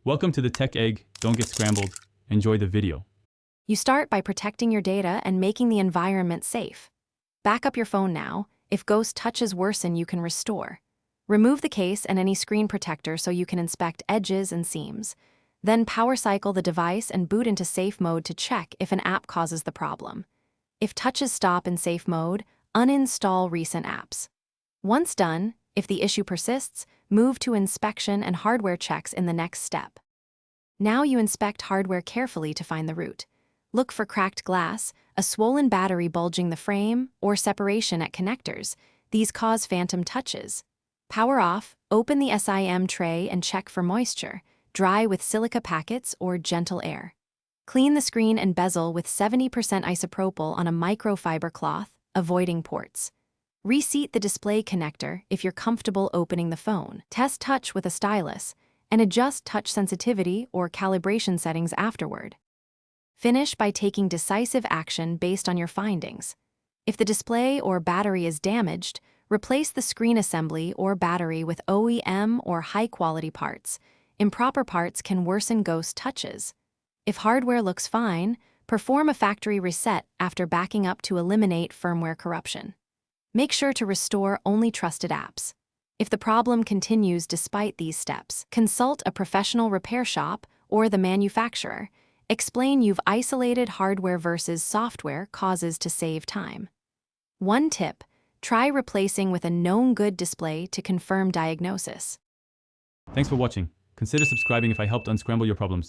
Welcome to the Tech Egg. Don't get scrambled. Enjoy the video. You start by protecting your data and making the environment safe. Back up your phone now. If ghost touches worsen, you can restore. Remove the case and any screen protector so you can inspect edges and seams. Then power cycle the device and boot into safe mode to check if an app causes the problem. If touches stop in safe mode, uninstall recent apps. Once done, if the issue persists, move to inspection and hardware checks in the next step. Now you inspect hardware carefully to find the root. Look for cracked glass, a swollen battery bulging the frame, or separation at connectors. These cause phantom touches. Power off, open the SIM tray and check for moisture. Dry with silica packets or gentle air. Clean the screen and bezel with 70% isopropyl on a microfiber cloth, avoiding ports. Reseat the display connector if you're comfortable opening the phone. Test touch with a stylus, and adjust touch sensitivity or calibration settings afterward. Finish by taking decisive action based on your findings. If the display or battery is damaged, replace the screen assembly or battery with OEM or high-quality parts. Improper parts can worsen ghost touches. If hardware looks fine, perform a factory reset after backing up to eliminate firmware corruption. Make sure to restore only trusted apps. If the problem continues despite these steps, consult a professional repair shop or the manufacturer. Explain you've isolated hardware versus software causes to save time. One tip: try replacing with a known good display to confirm diagnosis. Thanks for watching. Consider subscribing if I helped unscramble your problems.